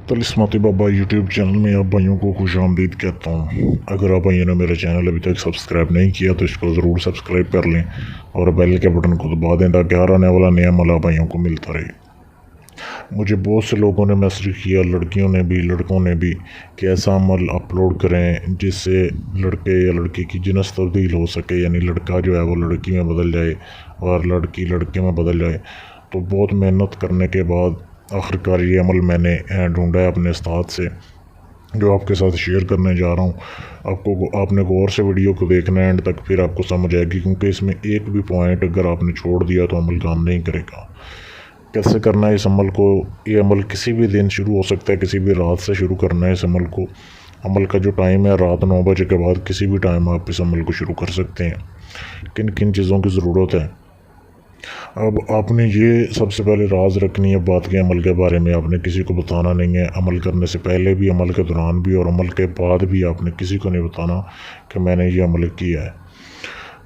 तिलिस्माती बाबा YouTube channel में आप भाइयों को खुश आमदीद कहता हूँ। अगर आप भाइयों ने मेरा चैनल अभी तक सब्सक्राइब नहीं किया तो इसको ज़रूर सब्सक्राइब कर लें और बेल के बटन को दबा दें ताकि हर आने वाला नया अमल आप भाइयों को मिलता रहे। मुझे बहुत से लोगों ने मैसेज किया, लड़कियों ने भी लड़कों ने भी, कि ऐसा अमल अपलोड करें जिससे लड़के या लड़की की जिनस तब्दील हो सके, यानी लड़का जो है वो लड़की में बदल जाए और लड़की लड़के में बदल जाए। तो बहुत मेहनत करने के बाद आखिरकार ये अमल मैंने ढूंढा है अपने उस्ताद से, जो आपके साथ शेयर करने जा रहा हूँ। आपने गौर से वीडियो को देखना है एंड तक, फिर आपको समझ आएगी, क्योंकि इसमें एक भी पॉइंट अगर आपने छोड़ दिया तो अमल काम नहीं करेगा। कैसे करना है इस अमल को? ये अमल किसी भी दिन शुरू हो सकता है, किसी भी रात से शुरू करना है इस अमल को। अमल का जो टाइम है रात 9 बजे के बाद किसी भी टाइम आप इस अमल को शुरू कर सकते हैं। किन किन चीज़ों की ज़रूरत है? अब आपने ये सबसे पहले राज रखनी है बात के अमल के बारे में, आपने किसी को बताना नहीं है। अमल करने से पहले भी, अमल के दौरान भी और अमल के बाद भी आपने किसी को नहीं बताना कि मैंने ये अमल किया है,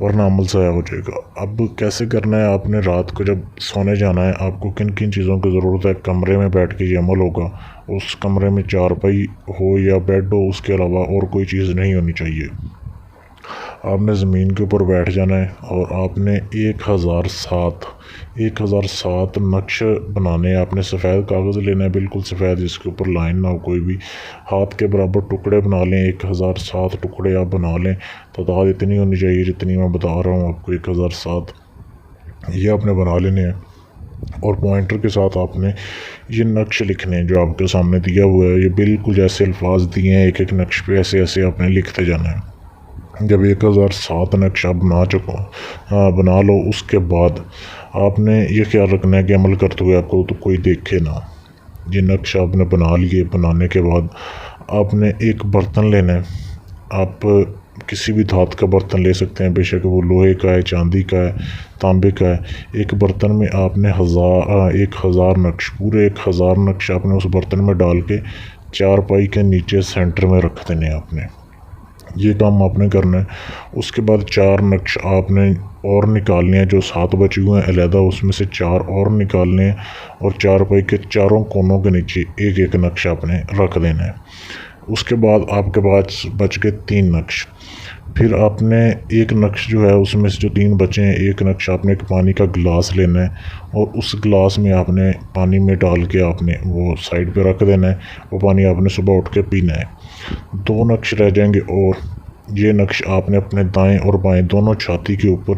वरना अमल ज़ाया हो जाएगा। अब कैसे करना है? आपने रात को जब सोने जाना है, आपको किन किन चीज़ों की ज़रूरत है? कमरे में बैठ के ये अमल होगा। उस कमरे में चारपाई हो या बेड हो, उसके अलावा और कोई चीज़ नहीं होनी चाहिए। आपने ज़मीन के ऊपर बैठ जाना है और आपने 1007 नक्श बनाने हैं। आपने सफ़ेद कागज़ लेना है, बिल्कुल सफ़ेद, जिसके ऊपर लाइन ना हो कोई भी। हाथ के बराबर टुकड़े बना लें, 1007 टुकड़े आप बना लें। तादाद इतनी होनी चाहिए जितनी मैं बता रहा हूँ आपको, 1007 ये आपने बना लेने हैं। और पॉइंटर के साथ आपने ये नक्श लिखने हैं जो आपके सामने दिया हुआ है। ये बिल्कुल जैसे अल्फाज दिए हैं, एक एक नक्श पे ऐसे ऐसे आपने लिखते जाना है। जब 1007 नक्श आप बना लो, उसके बाद आपने ये ख्याल रखना है कि अमल करते हुए आपको तो कोई देखे ना। ये नक्श आपने बना लिए। बनाने के बाद आपने एक बर्तन लेना है। आप किसी भी धात का बर्तन ले सकते हैं, बेशक वो लोहे का है, चांदी का है, तांबे का है। एक बर्तन में आपने 1000 नक्श, पूरे 1000 नक्श आपने उस बर्तन में डाल के चारपाई के नीचे सेंटर में रख देने आपने। ये काम आपने करना है। उसके बाद 4 नक्श आपने और निकालने हैं, जो 7 बचे हुए हैं अलहदा, उसमें से 4 और निकालने हैं और चारपाई के चारों कोनों के नीचे एक एक नक्श आपने रख देना है। उसके बाद आपके पास बच गए 3 नक्श। फिर आपने एक नक्श जो है उसमें से जो 3 बचे हैं, एक नक्श आपने एक पानी का गिलास लेना है और उस गिलास में आपने पानी में डाल के आपने वो साइड पे रख देना है। वो पानी आपने सुबह उठ के पीना है। 2 नक्श रह जाएंगे और ये नक्श आपने अपने दाएं और बाएं दोनों छाती के ऊपर,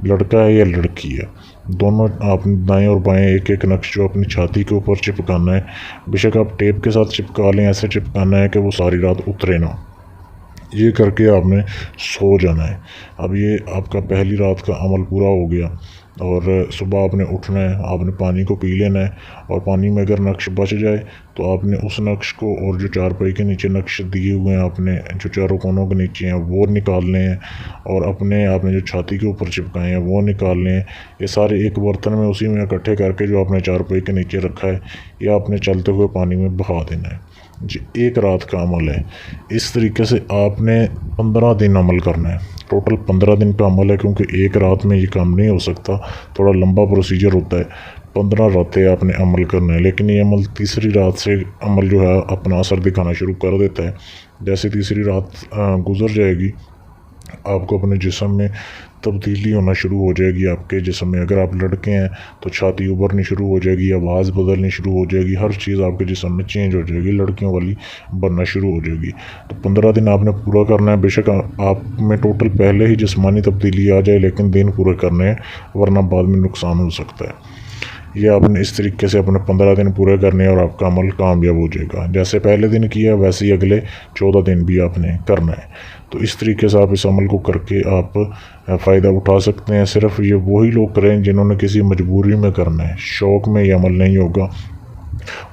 लड़का है या लड़की है, दोनों आपने दाएं और बाएं एक एक नक्श जो अपनी छाती के ऊपर चिपकाना है। बेशक आप टेप के साथ चिपका लें, ऐसे चिपकाना है कि वो सारी रात उतरे ना। ये करके आपने सो जाना है। अब ये आपका पहली रात का अमल पूरा हो गया और सुबह आपने उठना है, आपने पानी को पी लेना है और पानी में अगर नक्श बच जाए तो आपने उस नक्श को और जो चारपाई के नीचे नक्श दिए हुए हैं आपने, जो चारों कोनों के नीचे हैं, वो निकालने हैं और आपने जो छाती के ऊपर चिपकाए हैं वो निकालने हैं। ये सारे एक बर्तन में उसी में इकट्ठे करके जो आपने चारपाई के नीचे रखा है, ये आपने चलते हुए पानी में बहा देना है। जी, एक रात का अमल है। इस तरीके से आपने 15 दिन अमल करना है। टोटल 15 दिन का अमल है, क्योंकि एक रात में ये काम नहीं हो सकता, थोड़ा लंबा प्रोसीजर होता है। 15 रातें आपने अमल करना है। लेकिन ये अमल तीसरी रात से अमल जो है अपना असर दिखाना शुरू कर देता है। जैसे तीसरी रात गुजर जाएगी, आपको अपने जिस्म में तब्दीली होना शुरू हो जाएगी। आपके जिस्म में अगर आप लड़के हैं तो छाती उभरनी शुरू हो जाएगी, आवाज़ बदलनी शुरू हो जाएगी, हर चीज़ आपके जिस्म में चेंज हो जाएगी, लड़कियों वाली बनना शुरू हो जाएगी। तो 15 दिन आपने पूरा करना है। बेशक आप में टोटल पहले ही जिस्मानी तब्दीली आ जाए, लेकिन दिन पूरे करने हैं, वरना बाद में नुकसान हो सकता है। ये आपने इस तरीके से अपने 15 दिन पूरे करने हैं और आपका अमल कामयाब हो जाएगा। जैसे पहले दिन किया वैसे ही अगले 14 दिन भी आपने करना है। तो इस तरीके से आप इस अमल को करके आप फ़ायदा उठा सकते हैं। सिर्फ ये वही लोग करें जिन्होंने किसी मजबूरी में करना है, शौक़ में ये अमल नहीं होगा।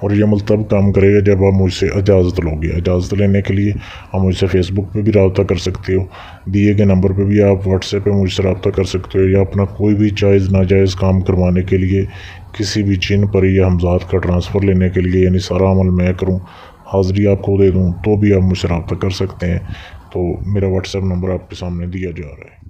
और ये अमल तब काम करेगा जब आप मुझसे इजाज़त लोगे। इजाज़त लेने के लिए आप मुझसे फ़ेसबुक पे भी रब्ता कर सकते हो, दिए गए नंबर पे भी आप व्हाट्सएप पे मुझसे रब्ता कर सकते हो, या अपना कोई भी जायज़ नाजायज़ काम करवाने के लिए, किसी भी जिन पर या हमज़ात का ट्रांसफ़र लेने के लिए, यानी सारा अमल मैं करूँ, हाज़िरी आपको दे दूँ, तो भी आप मुझसे रब्ता कर सकते हैं। तो मेरा व्हाट्सएप नंबर आपके सामने दिया जा रहा है।